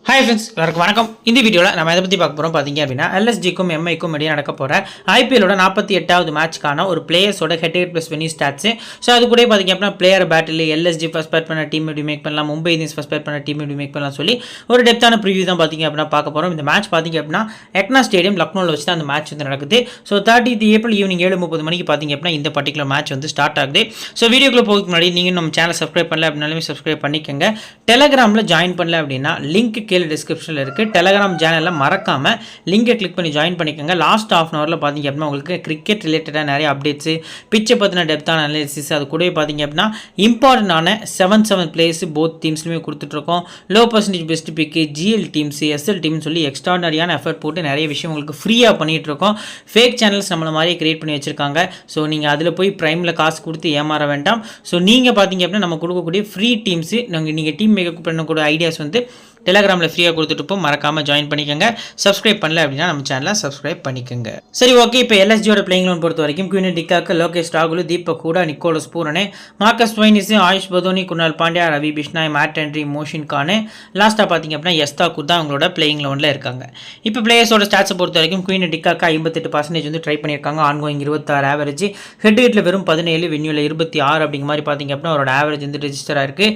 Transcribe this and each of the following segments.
Hi friends, எல்லாருக்கும் வணக்கம். இந்த வீடியோவில் நம்ம எதை பற்றி பார்க்க போகிறோம் பார்த்தீங்க அப்படின்னா எல்எஸ்ஜிக்கும் எம்ஐக்கும் இடையே நடக்க போகிற ஐபிஎல்லோட 48வது மேட்ச்க்கான ஒரு பிளேயர்ஸோட head head plus venue stats. So அது கூட பார்த்தீங்க அப்படின்னா பிளேயர் பேட்டில் எல்எஸ்ஜி ஃபர்ஸ்ட் பேட் பண்ண டீம் எப்படி மேக் பண்ணலாம், மும்பை இந்தியன்ஸ் ஃபர்ஸ்ட் பேட் பண்ண டீம் எப்படி மேக் பண்ணலாம் சொல்லி ஒரு டெப்த்தான ப்ரிவியூ தான் பார்த்தீங்க அப்படின்னா பார்க்க போகிறோம். இந்த மேட்ச் பார்த்தீங்க அப்படின்னா எக்னா ஸ்டேடியம் லக்னோவில் வச்சு தான் அந்த மேட்ச் வந்து நடக்குது. ஸோ 30th ஏப்ரல் ஈவினிங் 7:30 மணிக்கு பார்த்தீங்க அப்படின்னா இந்த பர்டிகுலர் மேட்ச் வந்து ஸ்டார்ட் ஆகுது. ஸோ வீடியோக்குள்ள போகிறதுக்கு முன்னாடி நீங்கள் நம்ம சேனல் சப்ஸ்கிரைப் பண்ணல அப்படின்னாலுமே சப்ஸ்கிரைப் பண்ணிக்கோங்க. டெலகிராமில் ஜாயின் பண்ணல அப்படின்னா லிங்க் கீழே டிஸ்கிரிப்ஷனில் இருக்குது. டெலகிராம் சேனலில் மறக்காமல் லிங்கை கிளிக் பண்ணி ஜாயின் பண்ணிக்கோங்க. லாஸ்ட் ஹாஃப் அன் ஹவரில் பார்த்தீங்க அப்படின்னா உங்களுக்கு கிரிக்கெட் ரிலேட்டடாக நிறைய அப்டேட்ஸு, பிச்சை பற்றின டெப்த்தான அனாலிசிஸ், அது கூட பார்த்தீங்க அப்படின்னா இம்பார்ட்டண்டான 7 பிளேஸ் போத் டீம்ஸ்லையுமே கொடுத்துட்ருக்கோம். லோ பர்சன்டேஜ் பெஸ்ட் பிக்கு, ஜிஎல் டீம்ஸ், எஸ்எல் டீம்னு சொல்லி எக்ஸ்ட்ராடனரியான எஃபர்ட் போட்டு நிறைய விஷயம் உங்களுக்கு ஃப்ரீயாக பண்ணிகிட்ருக்கோம். ஃபேக் சேனல்ஸ் நம்மளை மாதிரி கிரியேட் பண்ணி வச்சுருக்காங்க. ஸோ நீங்கள் அதில் போய் ப்ரைமில் காசு கொடுத்து ஏமாற வேண்டாம். ஸோ நீங்கள் பார்த்தீங்க அப்படின்னா நம்ம கொடுக்கக்கூடிய ஃப்ரீ டீம்ஸு நீங்கள் டீம் மேக்கப் பண்ணக்கூடிய ஐடியாஸ் வந்து டெலகிராமில் ஃப்ரீயாக கொடுத்துட்டு மறக்காமல் ஜாயின் பண்ணிக்கோங்க. சப்ஸ்கிரைப் பண்ணல அப்படின்னா நம்ம சேனலை சப்ஸ்கிரைப் பண்ணிக்கோங்க. சரி, ஓகே. இப்போ எல்எஸ்ஜியோட பிளேயிங் லோன் பொறுத்த வரைக்கும் குயின் டிக்காக்கு, லோகேஷ் ராகுல், தீபக் ஹூடா, நிக்கோலஸ் பூரனே, Marcus Stoinis, Ayush Badoni, Krunal Pandya, Ravi Bishnoi, Matt Henry, Mohsin Khan, லாஸ்ட்டாக பார்த்தீங்க அப்படின்னா எஸ்தாக்கூர் தான் அவங்களோட பிளேயிங் லோனில் இருக்காங்க. இப்போ பிளேயர்ஸோட ஸ்டாட்ஸை பொறுத்த வரைக்கும் குயின் டிக்காக்கு 58% வந்து ட்ரை பண்ணியிருக்காங்க. ஆன்கோயிங் 26 ஆவரேஜ், ஹெட் ஹிட்டில் வெறும் 17, வென்யூவில் 26 அப்படிங்கிற மாதிரி பார்த்தீங்க அப்படின்னா அவரோட ஆவரேஜ் வந்து ரெஜிஸ்டர் ஆயிருக்கு.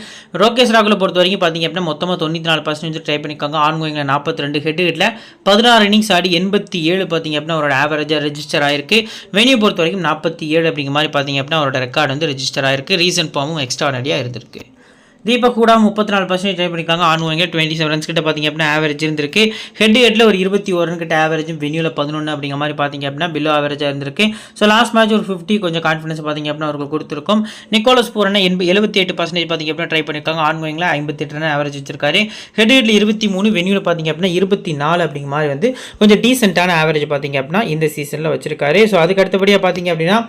லோகேஷ் ராகுலை பொறுத்த வரைக்கும் பார்த்தீங்க அப்படின்னா மொத்தமாக 94% வந்து ட்ரை பண்ணியிருக்காங்க. ஆன்கோயிங்ல 42, ஹெட் ஹிட்ல 16 இன்னிங்ஸ் ஆடி 87 பார்த்தீங்க அப்படின்னா அவரோட ஆவரேஜாக ரெஜிஸ்டர் ஆயிருக்கு. வெனியூ பொறுத்த வரைக்கும் 47 அப்படிங்கிற மாதிரி பார்த்தீங்க அப்படின்னா அவரோட ரெக்கார்டு வந்து ரெஜிஸ்டர் ஆயிருக்கு. ரீசன்ட் ஃபார்மும் எக்ஸ்ட்ராடனரியாக இருந்திருக்கு. தீபக் ஹூடா 34% ட்ரை பண்ணியிருக்காங்க. ஆன்கோயிங்க 27 ரன்ஸ் கிட்ட பார்த்தீங்க அப்படின்னா ஆவரேஜ் இருந்திருக்கு. ஹெட் ஹெட்டில் ஒரு 21 ரன் கிட்ட ஆவரேஜும், வெனியூவில் 11 அப்படிங்கிற மாதிரி பார்த்தீங்க அப்படின்னா பிலோ ஆவரேஜாக இருந்திருக்கு. ஸோ லாஸ்ட் மேட்ச் ஒரு 50 கொஞ்சம் கான்ஃபிடன்ஸ் பார்த்தீங்க அப்படின்னா அவருக்கு கொடுத்துருக்கும். நிக்கோலஸ் பூரனை 78% பார்த்தீங்க அப்படின்னா ட்ரை பண்ணியிருக்காங்க. ஆன்கோயிங்கில் 58 ரன் ஆவரேஜ் வச்சிருக்காரு. ஹெட் ஹெட்டில் 23, வெனியூவில் பார்த்தீங்க அப்படின்னா 24 அப்படிங்கிற மாதிரி வந்து கொஞ்சம் டீசென்ட்டான ஆவரேஜ் பார்த்தீங்க அப்படின்னா இந்த சீசனில் வச்சிருக்காரு. ஸோ அதுக்கு அடுத்தபடியாக பார்த்தீங்க அப்படின்னா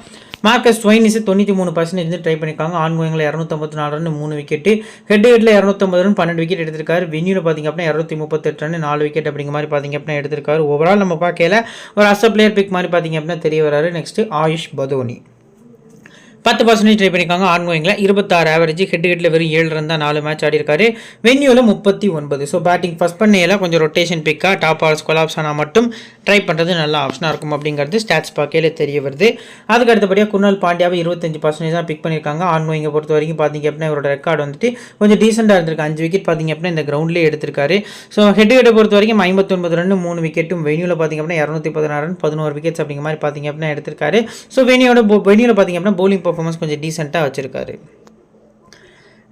மார்க்கஸ் ஸ்டோயினிஸ் 93% வந்து ட்ரை பண்ணியிருக்காங்க. ஆன்கோயிங்கில் 254 ரன் 3 விக்கெட்டு, ஹெட் ஹெட்டில் 250 ரன் 12 விக்கெட் எடுத்திருக்காரு. வெனியூவில் பார்த்தீங்க அப்படின்னா 238 ரன் 4 விக்கெட் அப்படிங்கிற மாதிரி பார்த்தீங்க அப்படின்னா எடுத்திருக்காரு. ஓவரால் நம்ம பார்க்கல ஒரு அச பிளேயர் பிக் மாதிரி பார்த்தீங்க அப்படின்னா தெரிய வராரு. நெக்ஸ்ட் ஆயுஷ் பதோனி 10% ட்ரை பண்ணியிருக்காங்க. ஆன்கோயிங்கில் 26 ஆவரேஜ், ஹெட் ஹெட்டில் வெறும் 7 ரன் தான் 4 மேட்ச் ஆடி இருக்காரு. வென்யூவில் 39. ஸோ பேட்டிங் ஃபர்ஸ்ட் பண்ணையில் கொஞ்சம் ரொட்டேஷன் பிக்காக டாப் ஆர்ஸ் கொலாப்ஸ் ஆனால் மட்டும் ட்ரை பண்ணுறது நல்ல ஆப்ஷனாக இருக்கும் அப்படிங்கிறது ஸ்டாட்ஸ் பார்க்கையில தெரிய வருது. அதுக்கு அடுத்தபடியாக குணால் பாண்டியாவை 25% தான் பிக் பண்ணியிருக்காங்க. ஆன்கோயிங்கை பொறுத்த வரைக்கும் பார்த்தீங்க அப்படின்னா இவரோட ரெக்கார்டு வந்துட்டு கொஞ்சம் டீசெண்டாக இருந்திருக்கு. 5 விக்கெட் பார்த்தீங்க அப்படின்னா இந்த கிரவுண்ட்லேயே எடுத்திருக்காரு. ஸோ ஹெட் ஹெட்டை பொறுத்த வரைக்கும் 59 ரன் 3 விக்கெட்டும், வென்யூவில் பார்த்தீங்க அப்படின்னா 216 ரன் 11 விக்கெட்ஸ் அப்படிங்கிற மாதிரி பார்த்தீங்க அப்படின்னா எடுத்திருக்காரு. ஸோ வென்யூவில் பார்த்தீங்க அப்படின்னா பவுலிங் பர்ஃபார்மன்ஸ் கொஞ்சம் டீசெண்டாக வச்சிருக்காரு.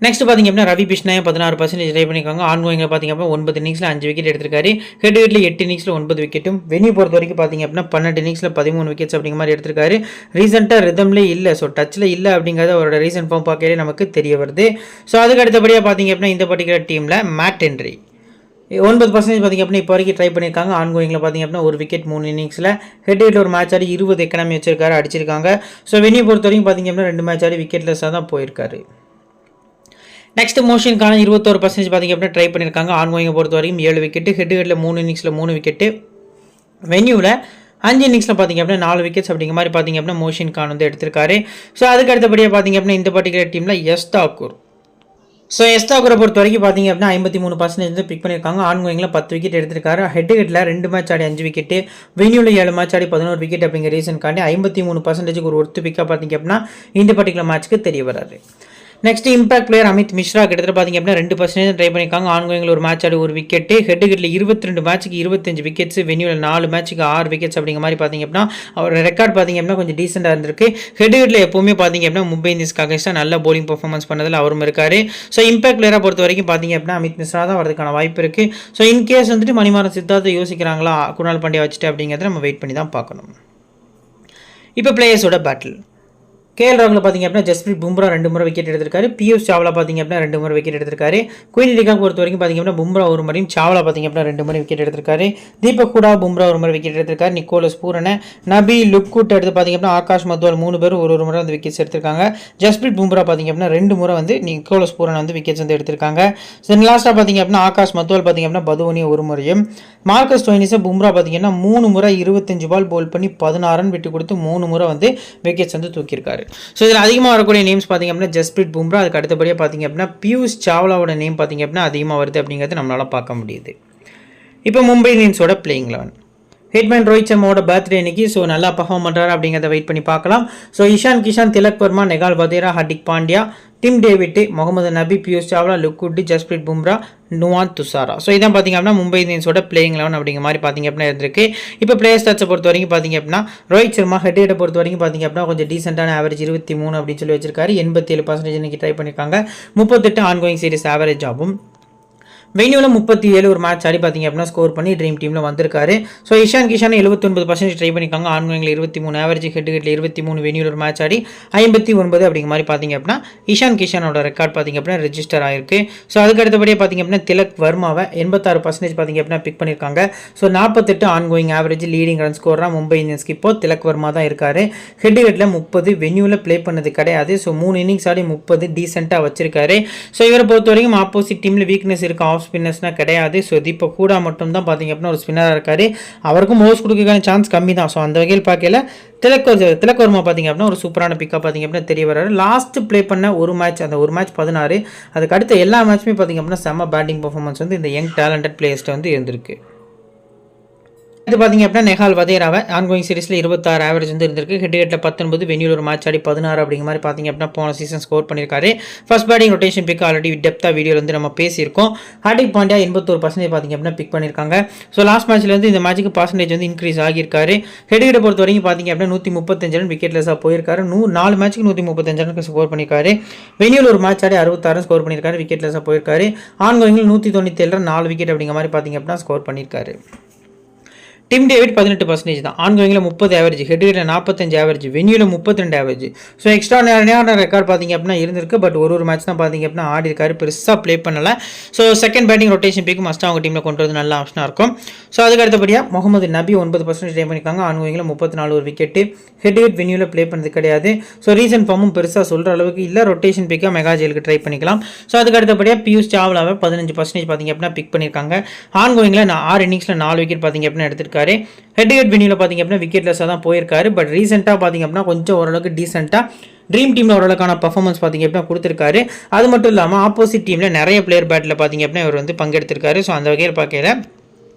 நெக்ஸ்ட் பார்த்தீங்க அப்படின்னா ரவி பிஷ்னாயை 16% ட்ரை பண்ணியிருக்காங்க. ஆன்கோயிங்கில் பார்த்தீங்க அப்படின்னா 9 இன்னிங்ஸில் 5 விக்கெட் எடுத்திருக்காரு. ஹெட் ஹெட்டில் 8 இன்னிங்ஸில் 9 விக்கெட்டும், வென்யூ பொறுத்த வரைக்கும் பார்த்தீங்க அப்படின்னா 12 இன்னிங்ஸில் 13 விக்கெட்ஸ் அப்படிங்கிற மாதிரி எடுத்திருக்காரு. ரீசெண்டாக ரிதம்லேயே இல்லை, ஸோ டச்சில் இல்லை அப்படிங்கிறது அவரோட ரீசன்ட் ஃபார்ம் பார்க்கவே நமக்கு தெரிய வருது. ஸோ அதுக்கு அடுத்தபடியாக பார்த்தீங்க அப்படின்னா இந்த பர்டிகுலர் டீமில் மேட் ஹென்ரி 9% பார்த்தீங்க அப்படின்னா இப்போ வரைக்கும் ட்ரை பண்ணியிருக்காங்க. ஆன்கோயிங்கில் பார்த்தீங்க அப்படின்னா 1 விக்கெட் 3 இன்னிங்ஸில், ஹெட் ஹெட்டில் ஒரு மேட்ச் ஆடி 20 எக்கனாமி வச்சிருக்காரு, அடிச்சிருக்காங்க. ஸோ வென்யூ பொறுத்த வரைக்கும் பார்த்தீங்க அப்படின்னா 2 மேட்ச் ஆடி விக்கெட்லெஸ்ஸாக தான் போயிருக்காரு. நெக்ஸ்ட் மோஷின் கான 21% பார்த்தீங்க அப்படின்னா ட்ரை பண்ணியிருக்காங்க. ஆன்கோயிங்கை பொறுத்த வரைக்கும் 7 விக்கெட்டு, ஹெட் ஹெட்டில் 3 இன்னிங்ஸில் 3 விக்கெட்டு, வென்யூவில் 5 இன்னிங்ஸில் பார்த்தீங்க அப்படின்னா 4 விக்கெட்ஸ் அப்படிங்கிற மாதிரி பார்த்தீங்க அப்படின்னா மோஷின் கான் வந்து எடுத்திருக்காரு. ஸோ அதுக்கு அடுத்தபடியாக பார்த்தீங்க அப்படின்னா இந்த பர்டிகுலர் டீமில் எஸ்தாக்கூர். ஸோ எஸ்தாக்கூரை பொறுத்த வரைக்கும் பார்த்தீங்க அப்படின்னா 53% வந்து பிக் பண்ணியிருக்காங்க. ஆன்கோயிங்கில் 10 விக்கெட் எடுத்திருக்காரு. ஹெட் ஹெட்டில் 2 மேட்ச் ஆடி 5 விக்கெட்டு, வென்யூவில் 7 மேட்ச் ஆடி 11 விக்கெட் அப்படிங்கிற ரீசன்காண்டி 53% ஒரு ஒர்த்து பிக்காக பார்த்தீங்க அப்படின்னா இந்த பர்டிகுலர் மேட்ச்க்கு தெரிய வராது. Next impact player Amit Mishra கிட்டத்தட்ட பார்த்தீங்க அப்படின்னா 2% ட்ரை பண்ணியிருக்காங்க. ஆன்கோயிங்கில் ஒரு மேட்ச் ஆடி 1 விக்கெட்டு, ஹெட் ஹெட்டில் 22 மேட்ச்சுக்கு 25 விக்கெட்ஸ், வென்யூவில் 4 மேட்ச்சுக்கு 6 விக்கெட்ஸ் அப்படிங்கிற மாதிரி பார்த்தீங்க அப்படின்னா அவரோட ரெக்கார்ட் பார்த்தீங்க அப்படின்னா கொஞ்சம் டீசெண்டாக இருந்திருக்கு. ஹெட் ஹெட்டில் எப்போவுமே பார்த்தீங்க அப்படின்னா மும்பை இந்தியன்ஸ்க்கு அகைன்ஸ்டாக நல்ல போலிங் பர்ஃபார்மன்ஸ் பண்ணதில் அவரும் இருக்காரு. ஸோ இம்பாக்ட் பிளேயரை பொறுத்த வரைக்கும் பார்த்தீங்க அப்படின்னா அமித் மிஸ்ரா தான் வரதுக்கான வாய்ப்பு இருக்குது. ஸோ இன்கேஸ் வந்துட்டு மணிமாறன் சித்தார்த்தை யோசிக்கிறாங்களா குணால் பாண்டியா வச்சுட்டு அப்படிங்கிறத நம்ம வெயிட் பண்ணி தான் பார்க்கணும். இப்போ பிளேயர்ஸோட பேட்டில் கேஎல் ராகுல் பார்த்தீங்க அப்படின்னா ஜஸ்பிரீத் பும்ரா 2 முறை விக்கெட் எடுத்திருக்காரு. பியூஷ் சாவ்லா பார்த்தீங்க அப்படின்னா 2 முறை விக்கெட் எடுத்திருக்காரு. குயின் டிகாக் பொறுத்த வரைக்கும் பார்த்தீங்க அப்படின்னா பும்ரா 1 முறையும், சாவ்லா பார்த்தீங்க அப்படின்னா 2 முறை விக்கெட் எடுத்திருக்காரு. தீபக் ஹூடா பும்ரா 1 முறை விக்கெட் எடுத்திருக்காரு. நிக்கோலஸ் பூரனை, நபி லுக்குட் எடுத்து பார்த்தீங்க அப்படின்னா ஆகாஷ் மத்வால் 3 பேரும் ஒரு முறை வந்து விக்கெட்ஸ் எடுத்திருக்காங்க. ஜஸ்பிரீத் பும்ரா பார்த்தீங்க அப்படின்னா 2 முறை வந்து நிக்கோலஸ் பூரனை வந்து விக்கெட்ஸ் வந்து எடுத்திருக்காங்க. தென் லாஸ்ட்டாக பார்த்தீங்க அப்படின்னா ஆகாஷ் மத்வால் பார்த்தீங்க அப்படின்னா பதுவனி 1 முறையும், மார்க்கஸ் ஸ்டோயினிஸை பும்ரா பார்த்தீங்கன்னா 3 முறை 25 பால் போல் பண்ணி 16 ரன் விட்டு கொடுத்து 3 முறை வந்து விக்கெட்ஸ் வந்து தூக்கியிருக்காரு. ஸோ இதில் அதிகமாக வரக்கூடிய நேம்ஸ் பார்த்திங்க அப்படின்னா ஜஸ்பிரீத் பும்ரா, அதுக்கு அடுத்தபடியாக பார்த்திங்க அப்படின்னா பியூஷ் சாவ்லாவோட நேம் பார்த்திங்க அப்படின்னா அதிகமாக வருது அப்படிங்கிறது நம்மளால் பார்க்க முடியுது. இப்போ மும்பை இந்தியன்ஸோட பிளேயிங் 11. ஹிட்மேன் ரோஹித் சர்மாவோட பர்த்டே இன்னைக்கு. ஸோ நல்லா பர்ஃபார்ம் பண்ணுறாரு அப்படிங்கிறத வெயிட் பண்ணி பார்க்கலாம். So Ishan Kishan, Tilak Varma, Nehal Wadhera, Hardik Pandya, Tim David, Mohammad Nabi, Piyush Chawla, லுக்குட்டி, ஜஸ்பிரீத் பும்ரா, நுவான் துஷாரா. ஸோ இதான் பார்த்திங்க அப்படின்னா மும்பை இந்தியன்ஸோட பிளேயிங் 11 அப்படிங்கிற மாதிரி பார்த்திங்க அப்படின்னா இருந்திருக்கு. இப்போ பிளேயர் ஸ்டாட்ஸை பொறுத்த வரைக்கும் பார்த்திங்க அப்படின்னா ரோஹித் சர்மா ஹெட் ஹிட்டை பொறுத்த வரைக்கும் பார்த்திங்க அப்படின்னா கொஞ்சம் டீசென்டான ஆவரேஜ் 23 அப்படின்னு சொல்லி வச்சிருக்காரு. 87% இன்னைக்கு ட்ரை பண்ணியிருக்காங்க. 38 ஆன்கோயிங் சீரிஸ் ஆவரேஜ் ஆகும். வென்யூவில் 37 ஒரு மேட்ச் ஆடி பார்த்திங்க அப்படின்னா ஸ்கோர் பண்ணி ட்ரீம் டீமில் வந்திருக்காரு. ஸோ இஷான் கிஷான் 79% ட்ரை பண்ணியிருக்காங்க. ஆன்கோயிங்கில் 23 ஆவரேஜ், ஹெட் ஹிட்டில் 23 வென்யூவில் ஒரு மேட்ச் ஆடி 59 அப்படிங்கிற மாதிரி பார்த்திங்க அப்படின்னா இஷான் கிஷானோட ரெக்கார்ட் பார்த்திங்க அப்படின்னா ரெஜிஸ்டர் ஆயிருக்கு. ஸோ அதுக்கு அடுத்தபடியே பார்த்திங்க அப்படின்னா திலக் வர்மாவை 86% பார்த்திங்க அப்படின்னா பிக் பண்ணியிருக்காங்க. So 48 ongoing average, leading run ஸ்கோராக மும்பை இந்தியன்ஸ்க்கு இப்போ திலக் வர்மா தான் இருக்காரு. ஹெட் ஹிட்டில் 30 வென்யூவில் ப்ளே பண்ணது கிடையாது. ஸோ 3 இன்னிங்ஸ் ஆடி 30 டீசெண்டாக வச்சிருக்காரு. ஸோ இவரை பொறுத்த வரைக்கும் ஆப்போசிட் டீமில் வீக்னஸ் இருக்கு, ஆஃப் ஸ்பின்னர்ஸ்னா கிடையாது. ஸோ தீபக் ஹூடா மட்டும் தான் பார்த்திங்க அப்படின்னா ஒரு ஸ்பின்னராக இருக்காரு. அவருக்கும் மோஸ்ட் கொடுக்க சான்ஸ் கம்மி தான். ஸோ அந்த வகையில் பார்க்கல திலக் வர்மா பார்த்திங்க அப்படின்னா ஒரு சூப்பரான பிக்கப் பார்த்திங்க அப்படின்னா தெரிய வர்றாரு. லாஸ்ட் ப்ளே பண்ண ஒரு மேட்ச், அந்த ஒரு மேட்ச் 16, அதுக்கு அடுத்த எல்லா மேட்சுமே பார்த்திங்க அப்படின்னா செம்ம பேட்டிங் பர்ஃபார்மன்ஸ் வந்து இந்த யங் டேலண்டட் பிளேயர்ஸ்ட்டு வந்து இருந்திருக்கு. இது பார்த்திங்க அப்படின்னா நெகால் வதேராவை ஆன்கோயிங் சீரிஸில் 26 ஆவரேஜ் வந்து இருந்திருக்கு. ஹெட் ஹிட்டில் 19, வென்யூவில் ஒரு மேட்ச் ஆடி 16 அப்படிங்கிற மாதிரி பார்த்திங்க அப்படின்னா போன சீசன் ஸ்கோர் பண்ணியிருக்காரு. First batting rotation pick already டெப்த்தாக வீடியோவில் வந்து நம்ம பேசியிருக்கோம். ஹர்திக் பாண்டியா 81% பார்த்திங்க அப்படின்னா பிக் பண்ணியிருக்காங்க. ஸோ லாஸ்ட் மேட்ச்லேருந்து இந்த மேட்ச்சுக்கு பர்சன்டேஜ் வந்து இன்க்ரீஸ் ஆகியிருக்காரு. ஹெட் ஹிட்டை பொறுத்த வரைக்கும் பார்த்திங்க அப்படின்னா 135 ரன் விக்கெட்லெஸ்ஸாக போயிருக்காரு. 4 மேட்ச்சுக்கு 135 ரனுக்கு ஸ்கோர் பண்ணியிருக்காரு. வென்யூவில் ஒரு மேட்ச் ஆடி 66 ஸ்கோர் பண்ணியிருக்காரு, விக்கெட்லெஸ்ஸாக போயிருக்காரு. ஆன்கோயிங்கில் 197 ரன் 4 விக்கெட் அப்படிங்கிற மாதிரி பார்த்திங்க அப்படின்னா ஸ்கோர் பண்ணியிருக்காரு. டிம் டேவிட் 18% தான். ஆன்கோயிங்கில் 30 ஆவரேஜ், ஹெட் ஹிட்டில் 45 ஆவரேஜ், வென்யூவில் 32 ஆவரேஜ். ஸோ எக்ஸ்ட்ராடினரியான ரெக்கார்ட் பார்த்திங்க அப்படின்னா இருந்திருக்கு. பட் ஒரு மேட்ச் தான் பார்த்திங்க அப்படின்னா ஆடி இருக்காரு, பெருசாக ப்ளே பண்ணலை. ஸோ செகண்ட் பேட்டிங் ரொட்டேஷன் பிக்கு மஸ்ட்டாக அவங்க டீமில் கொண்டு வந்து நல்ல ஆப்ஷனாக இருக்கும். ஸோ அதுக்கு அடுத்தபடியாக முகமது நபி 9% ட்ரை பண்ணியிருக்காங்க. ஆன்கோயிங்கில் 34 ஒரு விக்கெட்டு, ஹெட் ஹிட் வென்யூவில் ப்ளே பண்ணது கிடையாது. ஸோ ரீசன்ட் ஃபார்மும் பெருசாக சொல்கிற அளவுக்கு இல்லை. ரொட்டேஷன் பிக்காக மெகா ஜெயிலுக்கு ட்ரை பண்ணிக்கலாம். ஸோ அதுக்கு அடுத்தபடியாக பியூஷ் சாவ்லாவை 15% பார்த்திங்க அப்படின்னா பிக் பண்ணியிருக்காங்க. ஆன்கோயிங்கில் 6 இன்னிங்ஸில் 4 விக்கெட் பார்த்திங்க அப்படின்னா எடுத்திருக்காரு. ஹெட் ஹெட் வென்யூவில் பார்த்திங்க அப்படின்னா விக்கெட்லெஸ்ஸாக தான் போயிருக்காரு. பட் ரீசெண்டாக பார்த்திங்க அப்படின்னா கொஞ்சம் ஓரளவுக்கு டீசெண்டாக ட்ரீம் டீமில் ஓரளவுக்கான பர்ஃபார்மன்ஸ் பார்த்திங்க அப்படின்னா கொடுத்துருக்காரு. அது மட்டும் இல்லாமல் ஆப்போசிட் டீமில் நிறைய பிளேயர் பேட்டில் பார்த்திங்க அப்படின்னா இவர் வந்து பங்கெடுத்திருக்காரு. ஸோ அந்த வகையில் பார்க்கல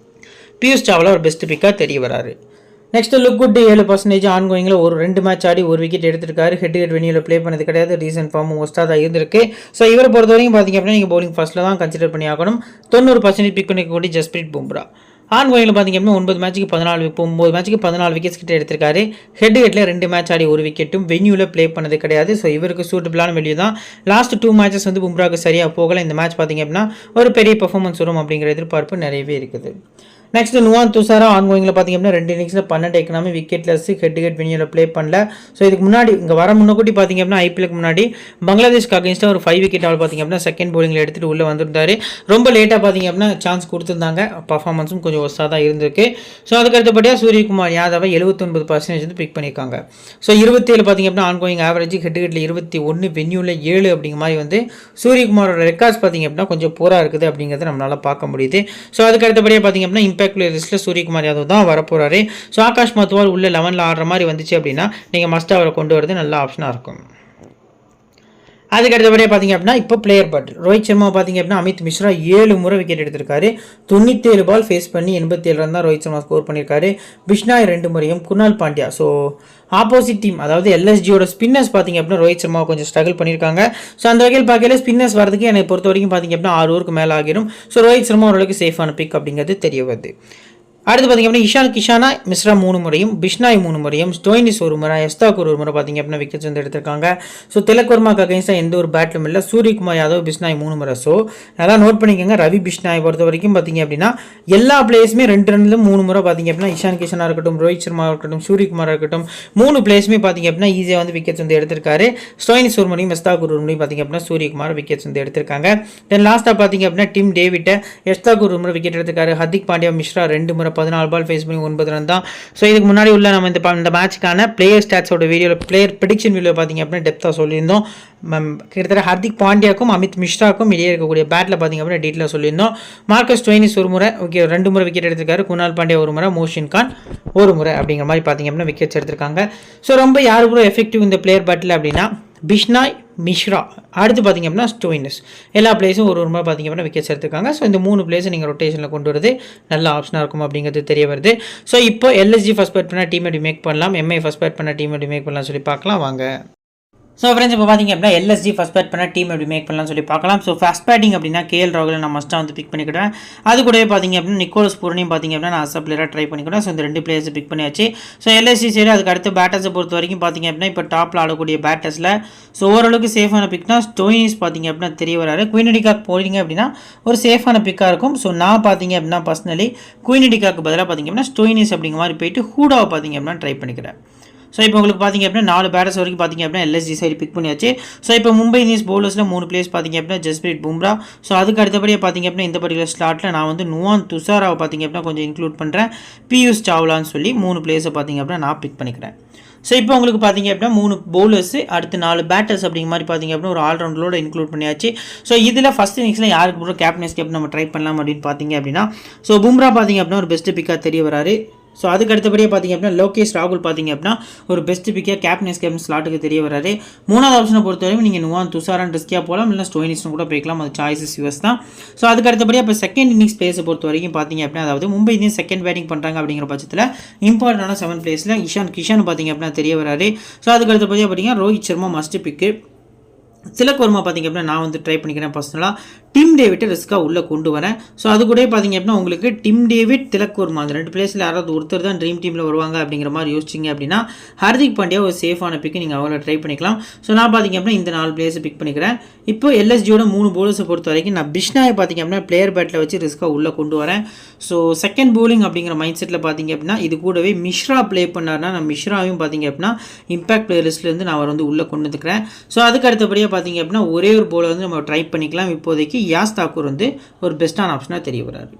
பியூஷ் சாவ்லா ஒரு பெஸ்ட் பிக்காக தெரிய வராரு. நெக்ஸ்ட் லுக்குட்டி 7% ஆன்கோயிங்கில் ஒரு 2 மேட்ச் ஆடி 1 விக்கெட் எடுத்திருக்காரு. ஹெட் ஹெட் வென்யூவில் ப்ளே பண்ணது கிடையாது. ரீசன்ட் ஃபார்மும் ஒஸ்ட்டாக தான் இருந்திருக்கு. ஸோ இவரை பொறுத்த வரைக்கும் பார்த்திங்க அப்படின்னா நீங்கள் பவுலிங் ஃபர்ஸ்ட்டில் தான் கன்சிடர் பண்ணி ஆகணும். 90% பிக் பண்ணிக்கக்கூடிய ஜஸ்பிரீத் பும்ரா. ஆன்கோயிங்கில் பார்த்திங்க அப்படின்னா 9 மேட்ச்சுக்கு 14 விக்கெட்ஸ் கிட்ட எடுத்திருக்காரு. ஹெட் ஹெட்டில் 2 மேட்ச் ஆடி 1 விக்கெட்டும், வென்யூவில் ப்ளே பண்ணது கிடையாது. ஸோ இவருக்கு சூட்டபிளான வெளியே தான். லாஸ்ட் 2 மேட்சஸ் வந்து பும்ராவுக்கு சரியாக போகலை. இந்த மேட்ச் பார்த்திங்க அப்படின்னா ஒரு பெரிய பர்ஃபார்மன்ஸ் வரும் அப்படிங்கிற எதிர்பார்ப்பு நிறையவே இருக்குது. நெக்ஸ்ட் நுவான் துஷாரா ஆன்கோயிங்கில் பார்த்திங்க அப்படின்னா 2 இன்னிங்ஸில் 12 எக்கனாமி, விக்கெட்லெஸ், ஹெட் ஹெட் வென்யூவில் ப்ளே பண்ணல. ஸோ இதுக்கு முன்னாடி இங்கே வர முன்னக்கூட்டி பார்த்திங்க அப்படின்னா ஐபிஎலுக்கு முன்னாடி பங்களாதேஷ்க்கு அகேன்ஸ்டாக ஒரு 5 விக்கெட் ஆல் பார்த்திங்க அப்படின்னா செகண்ட் பவுலிங்கில் எடுத்துகிட்டு உள்ளே வந்திருந்தார். ரொம்ப லேட்டாக பார்த்திங்க அப்படின்னா சான்ஸ் கொடுத்துருந்தாங்க. பர்ஃபார்மன்ஸும் கொஞ்சம் ஒஸ்ட்டாக தான் இருந்திருக்கு. ஸோ அதுக்கு அடுத்தபடியாக சூரியகுமார் யாதவை 79% வந்து பிக் பண்ணியிருக்காங்க. ஸோ 27 பார்த்திங்க அப்படின்னா ஆன்கோயிங் ஆவரேஜ், ஹெட் ஹெட்டில் 21, வென்யூவில் 7 அப்படிங்கிற மாதிரி வந்து சூரியகுமாரோட ரெக்கார்ட்ஸ் பார்த்திங்க அப்படின்னா கொஞ்சம் பூரா இருக்குது அப்படிங்கிறத நம்மளால் பார்க்க முடியுது. ஸோ அதுக்கு அடுத்தபடியாக பார்த்திங்க அப்படின்னா இம்பாக்ட் லிஸ்ட்டில் சூரியகுமார் யாதவ் தான் வரப்போறாரு. ஸோ ஆகாஷ் மத்வால் உள்ள 11ல் ஆடுற மாதிரி வந்துச்சு அப்படின்னா நீங்கள் மஸ்ட் அவரை கொண்டு வரது நல்ல ஆப்ஷனாக இருக்கும். அதுக்கு அடுத்தபடியாக பார்த்திங்க அப்படின்னா இப்போ பிளேயர் பேட்டில் ரோஹித் சர்மா பார்த்திங்க அப்படின்னா அமித் மிஸ்ரா 7 முறை விக்கெட் எடுத்திருக்காரு. 97 பால் ஃபேஸ் பண்ணி 87 ரன் தான் ரோஹித் சர்மா ஸ்கோர் பண்ணியிருக்காரு. பிஷ்னாய் 2 முறையும், Kunal Pandya. So opposite team அதாவது எல்எஸ்ஜியோட ஸ்பின்னர்ஸ் பார்த்திங்க அப்படின்னா ரோஹித் சர்மா கொஞ்சம் ஸ்ட்ரகிள் பண்ணியிருக்காங்க. ஸோ அந்த வகையில் பார்க்கல ஸ்பின்னர்ஸ் வரதுக்கு எனக்கு பொறுத்த வரைக்கும் பார்த்திங்க அப்படின்னா 6 ஓவருக்கு மேலே ஆகிடும். ஸோ ரோஹித் சர்மா ஓரளவுக்கு சேஃபான பிக் அப்படிங்கிறது தெரிய வருது. அடுத்து பார்த்திங்க அப்படின்னா இஷான் கிஷானா மிஸ்ரா 3 முறையும், பிஷ்னாய் 3 முறையும், ஸ்டோயினிஸ் 1 முறை, எஸ்தாக்கூர் 1 முறை பார்த்திங்க அப்படின்னா விக்கெட்ஸ் வந்து எடுத்திருக்காங்க. ஸோ திலக் வர்மாக்கு அகைன்ஸ்டாக எந்த ஒரு பேட்டிலும் இல்லை. சூரியகுமார் யாதவ், பிஷ்னாய் 3 முறை. ஸோ நல்லா நோட் பண்ணிக்கோங்க. ரவி பிஷ்னாய் பொறுத்த வரைக்கும் பார்த்திங்க அப்படின்னா எல்லா பிளேயர்ஸுமே 2 ரன்லேயும் 3 முறை பார்த்திங்க அப்படின்னா இஷான் கிஷானாக இருக்கட்டும், ரோஹித் சர்மா இருக்கட்டும், சூரியகுமாராக இருக்கட்டும், 3 பிளேயர்ஸுமே பார்த்திங்க அப்படின்னா ஈஸியாக வந்து விக்கெட்ஸ் வந்து எடுத்திருக்காரு. ஸ்டோயினிஸ் 1 முறையும், எஸ்தாக்கூர் 1 முறையும் பார்த்திங்க அப்படின்னா சூரியகுமார் விக்கெட்ஸ் வந்து எடுத்திருக்காங்க. தென் லாஸ்ட்டாக பார்த்திங்க அப்படின்னா டிம் டேவிட்டை, எஸ்தாக்கூர் 1 முறை விக்கெட் எடுத்திருக்காரு. ஹர்திக் பாண்டியா, மிஸ்ரா 2 முறை 14 பால் ஃபேஸ் பண்ணி 9 ரன் தான். ஸோ இதுக்கு முன்னாடி உள்ள நம்ம இந்த மேட்ச்க்கான பிளேயர் ஸ்டாட்ஸோட வீடியோவில் பிளேயர் ப்ரெடிக்ஷன் வீடியோ பார்த்தீங்க அப்படின்னா டெப்த்தாக சொல்லியிருந்தோம். கிட்டத்தட்ட ஹர்திக் பாண்டியாக்கும் அமித் மிஸ்ராக்கும் இடையே இருக்கக்கூடிய பேட்டில் பார்த்தீங்க அப்படின்னா டீட்டெயிலாக சொல்லியிருந்தோம். மார்க்கஸ் ஸ்டோயினிஸ் ஒரு முறை 2 முறை விக்கெட் எடுத்திருக்காரு. குணால் பாண்டியா ஒரு முறை, மோஷின் கான் ஒரு முறை அப்படிங்கிற மாதிரி பார்த்தீங்க அப்படின்னா விக்கெட்ஸ் எடுத்திருக்காங்க. ஸோ ரொம்ப யாரு கூட எஃபெக்டிவ் இந்த பிளேயர் பேட்டில் அப்படின்னா பிஷ்னாய், மிஸ்ரா, அடுத்து பார்த்தீங்க அப்படின்னா ஸ்டோயினிஸ், எல்லா பிளேஸும் ஒரு முறை பார்த்தீங்க அப்படின்னா விக்கெட்ஸ் எடுத்திருக்காங்க. ஸோ இந்த 3 பிளேஸை நீங்கள் ரொட்டேஷனில் கொண்டு வரது நல்ல ஆப்ஷனாக இருக்கும் அப்படிங்கிறது தெரிய வருது. ஸோ இப்போ எல்எஸ்ஜி ஃபர்ஸ்ட் பேட் பண்ணால் டீம் எப்படி மேக் பண்ணலாம், எம்ஐ ஃபர்ஸ்ட் பேட் பண்ணால் டீம் எப்படி மேக் பண்ணலாம் சொல்லி பார்க்கலாம் வாங்க. ஸோ ஃப்ரெண்ட்ஸ் இப்போ பார்த்தீங்க அப்படின்னா எல்எஸ்ஜி ஃபர்ஸ்ட் பேட் பண்ணால் டீம் எப்படி மேக் பண்ணலாம்னு சொல்லி பார்க்கலாம். ஸோ ஃபர்ஸ்ட் பேட்டிங் அப்படின்னா கேஎல் ராகுலை நான் மஸ்ட்டாக வந்து பிக் பண்ணிக்கிட்டேன். அது கூடவே பார்த்தீங்க அப்படின்னா நிக்கோலஸ் பூரனையும் பார்த்தீங்க அப்படின்னா நான் அஸ் பிளேயராக ட்ரை பண்ணிக்கிட்டேன். ஸோ இந்த 2 பிளேயர்ஸ் பிக் பண்ணியாச்சு. ஸோ எல்எஸ்ஜி சைடு அதுக்கு அடுத்து பேட்டர்ஸை பொறுத்த வரைக்கும் பார்த்தீங்க அப்படின்னா இப்போ டாப்பில் ஆடக்கூடிய பேட்டர்ஸில் ஸோ ஓரளவுக்கு சேஃபான பிக்னா ஸ்டோயினிஸ் பார்த்தீங்க அப்படின்னா தெரிய வராரு. குயின் டிகாக் போடுறீங்க அப்படின்னா ஒரு சேஃபான பிக்காக இருக்கும். ஸோ நான் பார்த்தீங்க அப்படின்னா பர்சனலி குயின் டிகாக்கு பதிலாக பார்த்தீங்க அப்படின்னா ஸ்டோயினிஸ் அப்படிங்கிற மாதிரி போயிட்டு ஹூடாவை பார்த்தீங்க அப்படின்னா ட்ரை பண்ணிக்கிறேன். ஸோ இப்போ உங்களுக்கு பார்த்தீங்க அப்படின்னா 4 பேட்டர்ஸ் வரைக்கும் பார்த்தீங்க அப்படின்னா எல்எஸ்ஜி சைடு பிக் பண்ணியாச்சு. ஸோ இப்போ மும்பை இந்தியன்ஸ் பவுலர்ஸில் 3 பிளேஸ் பார்த்தீங்க அப்படின்னா ஜஸ்பிரீத் பும்ரா. ஸோ அதுக்கு அடுத்தபடியாக பார்த்தீங்க அப்படின்னா இந்த பர்டிகுலர் ஸ்லாட்டில் நான் வந்து நுவான் துஷாராவை பார்த்தீங்க அப்படின்னா கொஞ்சம் இன்க்ளூட் பண்ணுறேன். பியூஷ் சாவ்லான்னு சொல்லி 3 பிளேஸை பார்த்தீங்க அப்படின்னா நான் பிக் பண்ணிக்கிறேன். ஸோ இப்போ உங்களுக்கு பார்த்தீங்க அப்படின்னா 3 பவுலர்ஸ் அடுத்து 4 பேட்டர்ஸ் அப்படிங்கிற மாதிரி பார்த்தீங்க அப்படின்னா ஒரு ஆல்ரவுண்டரோட இன்க்ளூட் பண்ணியாச்சு. ஸோ இதில் ஃபஸ்ட் இன்னிங்ஸில் யாருக்கு கூட கேப்டன்ஸ் கேப் நம்ம ட்ரை பண்ணலாம் அப்படின்னு பார்த்தீங்க அப்படின்னா ஸோ பும்ரா பார்த்தீங்க அப்படின்னா ஒரு பெஸ்ட் பிக்காக தெரிய வராரு. ஸோ அதுக்கு அடுத்தபடியாக பார்த்தீங்க அப்படின்னா லோகேஷ் ராகுல் பார்த்தீங்க அப்படின்னா ஒரு பெஸ்ட் பிக்காக கேப்டன்ஸ் கேப்டன் ஸ்லாட்டுக்கு தெரிய வராரு. 3வது ஆப்ஷனை பொறுத்தவரைக்கும் நீங்கள் நுவான் துஷாரான் ரிஸ்கியாக போகலாம், இல்லை ஸ்டோயினிஸ்னு கூட போய்க்கலாம். அது சாய்ஸஸ் யூஎஸ் தான். ஸோ அதுக்கு அடுத்தபடியாக இப்போ செகண்ட் இன்னிங்ஸ் பிளேஸை பொறுத்த வரைக்கும் பார்த்தீங்க அப்படின்னா அதாவது மும்பை இந்தியன்ஸ் செகண்ட் பேட்டிங் பண்ணுறாங்க அப்படிங்கிற பட்சத்தில் இம்பார்ட்டண்டான 7 பிளேஸில் இஷான் கிஷான் பார்த்தீங்க அப்படின்னா தெரிய வராரு. ஸோ அதுக்கு அடுத்தபடியாக பார்த்தீங்கன்னா ரோஹித் சர்மா மஸ்ட் பிக்கு. திலக் வர்மா பார்த்தீங்க அப்படின்னா நான் வந்து ட்ரை பண்ணிக்கிறேன் பர்சனலாக. டிம் டேவிட்டை ரிஸ்க்காக உள்ளே கொண்டு வரேன். ஸோ அது கூட பார்த்தீங்க அப்படின்னா உங்களுக்கு டிம் டேவிட், திலக் வர்மா அந்த 2 பிளேஸில் யாராவது ஒருத்தர் தான் ட்ரீம் டீமில் வருவாங்க அப்படிங்கிற மாதிரி யோசிச்சிங்க அப்படின்னா ஹர்திக் பாண்டியா ஒரு சேஃபான பிக்கு நீங்கள் அவங்கள ட்ரை பண்ணிக்கலாம். ஸோ நான் பார்த்தீங்க அப்படின்னா இந்த 4 பிளேஸை பிக் பண்ணிக்கிறேன். இப்போ எல்எஸ்ஜியோட 3 பவுலர்ஸை பொறுத்த வரைக்கும் நான் பிஷ்னாயை பார்த்தீங்க அப்படின்னா பிளேயர் பேட்டில் வச்சு ரிஸ்க்காக உள்ளே கொண்டு வரேன். ஸோ செகண்ட் பவுலிங் அப்படிங்கிற மைண்ட் செட்டில் பார்த்தீங்க அப்படின்னா இது கூடவே மிஸ்ரா ப்ளே பண்ணார்னா நான் மிஸ்ராவையும் பார்த்தீங்க அப்படின்னா இம்பாக்ட் பிளேயர் லிஸ்ட்லேருந்து நான் அவர் வந்து உள்ளே கொண்டு வந்துக்கிறேன். ஸோ அதுக்கு அடுத்தபடியாக பார்த்தீங்க அப்படின்னா ஒரே ஒரு பவுலர் வந்து நம்ம ட்ரை பண்ணிக்கலாம். இப்போதைக்கு யாஸ் தாக்கூர் வந்து ஒரு பெஸ்ட்டான ஆப்ஷனாக தெரிய வராரு.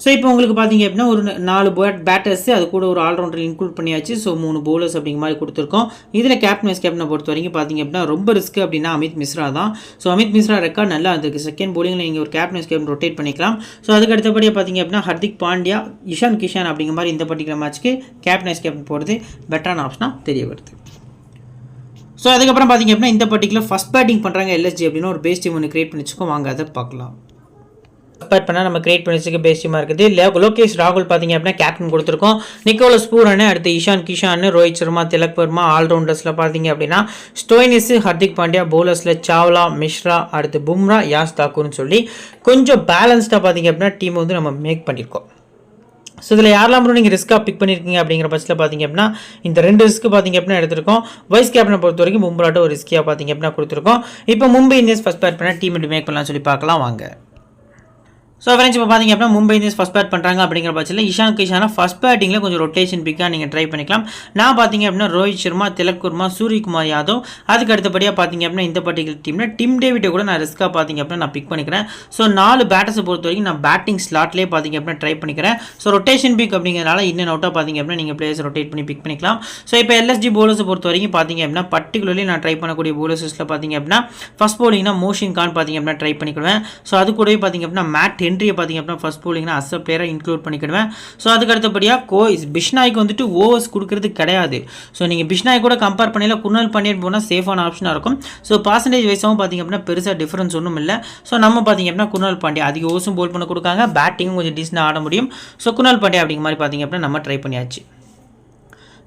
ஸோ இப்போ உங்களுக்கு பார்த்தீங்க அப்படின்னா ஒரு 4 பேட்டர்ஸ் அது கூட ஒரு ஆல்ரவுண்டர் இன்க்ளூட் பண்ணியாச்சு. ஸோ 3 பவுலர்ஸ் அப்படிங்கிற மாதிரி கொடுத்துருக்கோம். இதில் கேப்டனை பொறுத்த வரைக்கும் பார்த்தீங்க அப்படின்னா ரொம்ப ரிஸ்க் அப்படின்னா அமித் மிஸ்ரா தான். ஸோ அமித் மிஸ்ரா ரெக்கார்ட் நல்லா இருந்திருக்கு. செகண்ட் பவுலிங்கில் நீங்கள் ஒரு கேப்டன் ரொட்டேட் பண்ணிக்கலாம். ஸோ அதுக்கு அடுத்தபடியாக பார்த்தீங்க அப்படின்னா ஹர்திக் பாண்டியா, இஷான் கிஷான் அப்படிங்கிற மாதிரி இந்த பர்டிகுலர் மேட்ச்க்கு கேப்டன் போகிறது பெட்டரான ஆப்ஷனாக தெரிய வருது. ஸோ அதுக்கப்புறம் பார்த்தீங்க அப்படின்னா இந்த பர்டிகுலர் ஃபஸ்ட் பேட்டிங் பண்ணுறாங்க எல்எஸ்ஜி அப்படின்னு ஒரு பேஸ் டீம் ஒன்று கிரியேட் பண்ணி வச்சுக்கோம். வாங்க அதை பார்க்கலாம். ஃபஸ்ட் பண்ணால் நம்ம கிரியேட் பண்ணி வச்சுக்க பேஸ் டீமாக இருக்குது. லோகேஷ் ராகுல் பார்த்தீங்க அப்படின்னா கேப்டன் கொடுத்துருக்கோம். நிக்கோலஸ் பூரன், அடுத்து இஷான் கிஷான், ரோஹித் சர்மா, திலக் வர்மா. ஆல்ரவுண்டர்ஸில் பார்த்தீங்க அப்படின்னா ஸ்டோயினிஸ், ஹர்திக் பாண்டியா. பவுலர்ஸில் சாவ்லா, மிஸ்ரா, அடுத்து பும்ரா, யாஸ் தாக்கூர்னு சொல்லி கொஞ்சம் பேலன்ஸ்டாக பார்த்தீங்க அப்படின்னா டீம் வந்து நம்ம மேக் பண்ணியிருக்கோம். ஸோ இதில் யாரெல்லாம் நீங்கள் ரிஸ்க்காக பிக் பண்ணியிருக்கீங்க அப்படிங்கிற பட்சத்தில் பார்த்தீங்க அப்படின்னா இந்த 2 ரிஸ்க்கு பார்த்தீங்க அப்படின்னா எடுத்திருக்கோம். வைஸ் கேப்டனை பொறுத்த வரைக்கும் பும்ராட்ட ஒரு ரிஸ்கியாக பார்த்தீங்க அப்படின்னா கொடுத்துருக்கோம். இப்போ மும்பை இந்தியன்ஸ் ஃபஸ்ட் பேட் பண்ணால் டீம் மேக் பண்ணலாம்னு சொல்லி பார்க்கலாம் வாங்க. ஸோ ஃப்ரெண்ட்ஸ் இப்போ பார்த்தீங்க அப்படின்னா மும்பை இந்தியன்ஸ் ஃபஸ்ட் பேட் பண்ணுறாங்க அப்படிங்கிற பட்சத்தில் இஷான் கிஷானா ஃபஸ்ட் பேட்டிங்கில் கொஞ்சம் ரொட்டேஷன் பிக்காக நீங்கள் ட்ரை பண்ணிக்கலாம். நான் பார்த்தீங்க அப்படின்னா ரோஹித் சர்மா, திலக் வர்மா, சூரியகுமார் யாதவ். அதுக்கு அடுத்தபடியாக பார்த்தீங்க அப்படின்னா இந்த பர்டிகுலர் டீமில் டிம் டேவிட்டை கூட நான் ரிஸ்க்காக பார்த்தீங்க அப்படின்னா நான் பிக் பண்ணிக்கிறேன். ஸோ 4 பேட்டர்ஸை பொறுத்த வரைக்கும் நான் பேட்டிங் ஸ்லாட்லேயே பார்த்தீங்க அப்படின்னா ட்ரை பண்ணிக்கிறேன். ஸோ ரொட்டேஷன் பிக் அப்படிங்கிறனால இன்னும் அவுட்டாக பார்த்தீங்க அப்படின்னா நீங்கள் பிளேயர்ஸ் ரொட்டேட் பண்ணி பிக் பண்ணிக்கலாம். ஸோ இப்போ எல்எஸ்ஜி பவுலர்ஸை பொறுத்த வரைக்கும் பார்த்தீங்க அப்படின்னா பர்டிகுலர்லி நான் ட்ரை பண்ணக்கூடிய பவுலர்ஸில் பார்த்தீங்க அப்படின்னா ஃபஸ்ட் பவுலிங்னா மோஷின் கான் பார்த்தீங்க அப்படின்னா ட்ரை பண்ணிக்கிடுவேன். ஸோ அது கூடவே பார்த்தீங்க அப்படின்னா மேட் ஹென்ரியை பார்த்தீங்க அப்படின்னா ஃபர்ஸ்ட் பவுலிங்னா அஸ் பிளேயரை இன்க்ளூட் பண்ணிக்கிடுவேன். ஸோ அதுக்கு அடுத்தபடியாக பிஷ்னாய்க்கு வந்துட்டு ஓவர்ஸ் கொடுக்கறது கிடையாது. ஸோ நீங்கள் பிஷ்னாய் கூட கம்பேர் பண்ணல குர்னால் பாண்டியன் போனால் சேஃபான ஆப்ஷனாக இருக்கும். ஸோ பர்சன்டேஜ் வைஸாகவும் பார்த்தீங்க அப்படின்னா பெருசாக டிஃபரன்ஸ் ஒன்றும் இல்லை. ஸோ நம்ம பார்த்தீங்க அப்படின்னா குர்னால் பாண்டியா அதிக ஓவர்ஸும் போல் பண்ண கொடுக்காங்க, பேட்டிங்கும் கொஞ்சம் டீசெண்டாக ஆட முடியும். ஸோ குர்னால் பாண்டியா அப்படிங்கிற மாதிரி பார்த்தீங்க அப்படின்னா நம்ம ட்ரை பண்ணியாச்சு.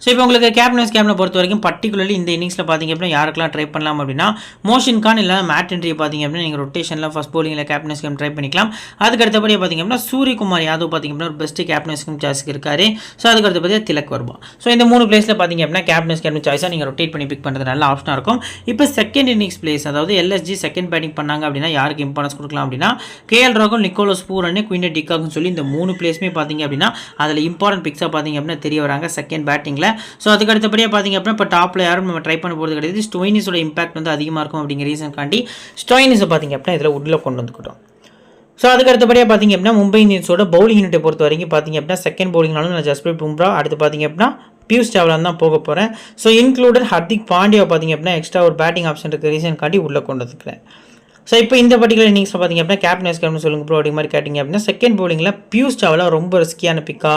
ஸோ இப்போ உங்களுக்கு கேப்டனை பொறுத்த வரைக்கும் பர்டிகுலர்லி இந்த இன்னிங்ஸில் பார்த்தீங்க அப்படின்னா யாருக்கெல்லாம் ட்ரை பண்ணலாம் அப்படின்னா மோஷின் கான் இல்லை மேட் ஹென்ரியை பார்த்தீங்க அப்படின்னா நீங்கள் ரொட்டேஷனில் ஃபஸ்ட் பவுலிங்கில் கேப்டன் ட்ரை பண்ணிக்கலாம். அதுக்கு அடுத்தபடியாக பார்த்தீங்க அப்படின்னா சூரியகுமார் யாதவ் பார்த்தீங்க அப்படின்னா ஒரு பெஸ்ட்டு கேப்டன் சாய்ஸ்க்கு இருக்காரு. ஸோ அதுக்கு அடுத்தபடியாக திலக் வர்மா. ஸோ இந்த 3 பிளேஸில் பார்த்தீங்க அப்படின்னா கேப்டன் சாய்ஸாக நீங்கள் ரொட்டேட் பண்ணி பிக் பண்ணுறது நல்ல ஆப்ஷனாக இருக்கும். இப்போ செகண்ட் இன்னிங்ஸ் பிளேஸ் அதாவது எல்எஸ்ஜி செகண்ட் பேட்டிங் பண்ணாங்க அப்படின்னா யாருக்கு இம்பார்ட்டன்ஸ் கொடுக்கலாம் அப்படின்னா கேஎல் ராகுல், நிக்கோலஸ் பூரன், குயின் டிகாக்னு சொல்லி இந்த 3 பிளேஸுமே பார்த்தீங்க அப்படின்னா அதில் இம்பார்ட்டன்ட் பிக்ஸாக பார்த்தீங்க அப்படின்னா தெரிய வராங்க செகண்ட் பேட்டிங்கில். ஸோ அதுக்கு அடுத்தபடியாக பார்த்தீங்க அப்படின்னா இப்போ டாப்பில் யாரும் நம்ம ட்ரை பண்ண போகிறது கிடையாது. ஸ்டோயினிஸோட இம்பாக்ட் வந்து அதிகமாக இருக்கும் அப்படிங்கிற ரீசன் காண்டி ஸ்டோயினிஸை பார்த்தீங்க அப்படின்னா இதில் உள்ள கொண்டு வந்துக்கிட்டோம். ஸோ அதுக்கு அடுத்தபடியாக பார்த்தீங்க அப்படின்னா மும்பை இந்தியன்ஸோட பவுலிங் யூனிட்டை பொறுத்த வரைக்கும் பார்த்தீங்க அப்படின்னா செகண்ட் பவுலிங்னாலும் நான் ஜஸ்பிரீத் பும்ரா, அடுத்து பார்த்தீங்க அப்படின்னா பியூஷ் சாவ்லான் தான் போக போகிறேன். ஸோ இன்க்ளூடட் ஹர்திக் பாண்டியா பார்த்தீங்க அப்படின்னா எக்ஸ்ட்ரா ஒரு பேட்டிங் ஆப்ஷன் இருக்க ரீசன் காட்டி உள்ளே கொண்டு வந்துருக்கிறேன். ஸோ இப்போ இந்த பர்டிகுலர் இன்னிங்ஸில் பார்த்தீங்க அப்படின்னா கேப்டன் வைஸ் கேப்டன் சொல்லுங்க ப்ரோ அப்படி மாதிரி கேட்டிங்க அப்படின்னா செகண்ட் பவுலிங்கில் பியூஷ் சாவ்லா ரொம்ப ரிஸ்கியான பிக்கா,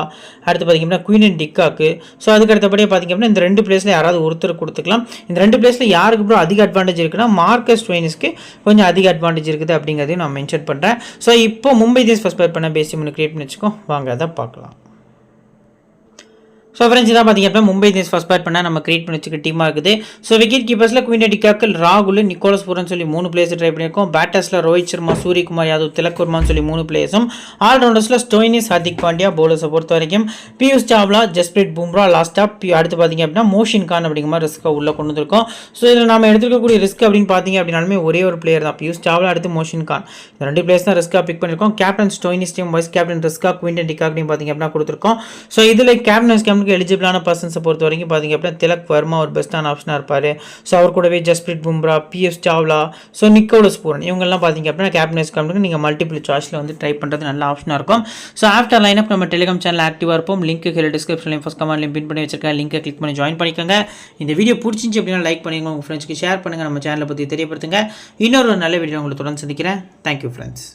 அடுத்து பார்த்தீங்க அப்படின்னா குயினன் டிக்காக்கு. ஸோ அதுக்கு அடுத்தபடியே பார்த்தீங்க அப்படின்னா இந்த 2 பிளேஸில் யாராவது ஒருத்தர் கொடுத்துக்கலாம். இந்த 2 பிளேஸில் யாருக்கு ப்ரோ அதிக அட்வான்டேஜ் இருக்குன்னா மார்க்கஸ் ஸ்டோயினிஸ்க்கு கொஞ்சம் அதிக அட்வான்டேஜ் இருக்குது அப்படிங்கிறதையும் நான் மென்ஷன் பண்ணுறேன். ஸோ இப்போ மும்பை இந்தியன்ஸ் ஃபர்ஸ்ட் பேர் பண்ண பேசிக் ஒன்று கிரியேட் பண்ணி வச்சுக்கோ, வாங்க அதை பார்க்கலாம். ஸோ ஃப்ரெண்ட்ஸ் இதான் பார்த்தீங்க அப்படின்னா மும்பை இந்தியன்ஸ் ஃபர்ஸ்ட் பேட் பண்ணால் நம்ம கிரியேட் பண்ணி வச்சுக்க டீமாக இருக்குது. ஸோ விக்கெட் கீப்பர்ஸில் குயினன் டிக்காக்கு, ராகுல், நிக்கோலஸ் பூரன் சொல்லி 3 பிளேஸ் ட்ரை பண்ணியிருக்கோம். பேட்டர்ஸில் ரோஹித் சர்மா, சூரியகுமார் யாதவ், திலக் வர்மான்னு சொல்லி 3 பிளேஸும். ஆல்ரவுண்டர்ஸில் ஸ்டோயினிஸ், ஹர்திக் பாண்டியா, பவுலர்ஸை பொறுத்த வரைக்கும் பியூஷ் சாவ்லா, ஜஸ்பிரீத் பும்ரா, லாஸ்ட்டாக அடுத்து பார்த்தீங்க அப்படின்னா மோஷின் கான் அப்படிங்கிற மாதிரி ரிஸ்க்கை உள்ளே கொண்டு வந்திருக்கோம். ஸோ இதில் நம்ம எடுத்துக்கக்கூடிய ரிஸ்க் அப்படின்னு பார்த்தீங்க அப்படின்னாலுமே ஒரே ஒரு பிளேயர் தான், பியூஷ் சாவ்லா, அடுத்து மோஷின் கான். இந்த 2 பிளேஸ் தான் ரிஸ்க்காக பிக் பண்ணியிருக்கோம். Captain Stoinis team, vice captain ரிஸ்க்காக குயினன் டிக்காக்டையும் பார்த்தீங்க அப்படின்னா கொடுத்துருக்கோம். ஸோ இதில் கேப்டன் வைஸ் கேப்டனுக்கு எலிஜிபிளான பர்சன்ஸை பொறுத்த வரைக்கும் பார்த்தீங்க அப்படின்னா திலக் வர்மா ஒரு பெஸ்ட்டான ஆப்ஷனாக இருப்பார். ஸோ அவர் கூடவே Jasprit Bumrah, PS Chawla, so Nicholas Pooran இவங்கெல்லாம் பார்த்தீங்க அப்படின்னா கேப்டன் வைஸ் கேப்டனுக்கு நீங்கள் மல்டிபிள் சாய்ஸில் வந்து ட்ரை பண்ணுறது நல்ல ஆப்ஷனாக இருக்கும். ஸோ ஆஃப்டர் லைனப் நம்ம டெலிகிராம் சேனல் ஆக்டிவாக இருப்போம். லிங்க் கீழே டிஸ்கிரிப்ஷன்லையும் ஃபஸ்ட் கமெண்ட்லையும் பின் பண்ணி வச்சிருக்கேன். லிங்கை கிளிக் பண்ணி ஜாயின் பண்ணிக்கோங்க. இந்த வீடியோ பிடிச்சிருந்துச்சு அப்படின்னா லைக் பண்ணுங்க, உங்கள் ஃப்ரெண்ட்ஸ்க்கு ஷேர் பண்ணுங்கள், நம்ம சேனலை பற்றி தெரியப்படுத்துங்க. இன்னொரு நல்ல வீடியோ உங்களுக்கு தொடர்ந்து சந்திக்கிறேன். Thank you friends.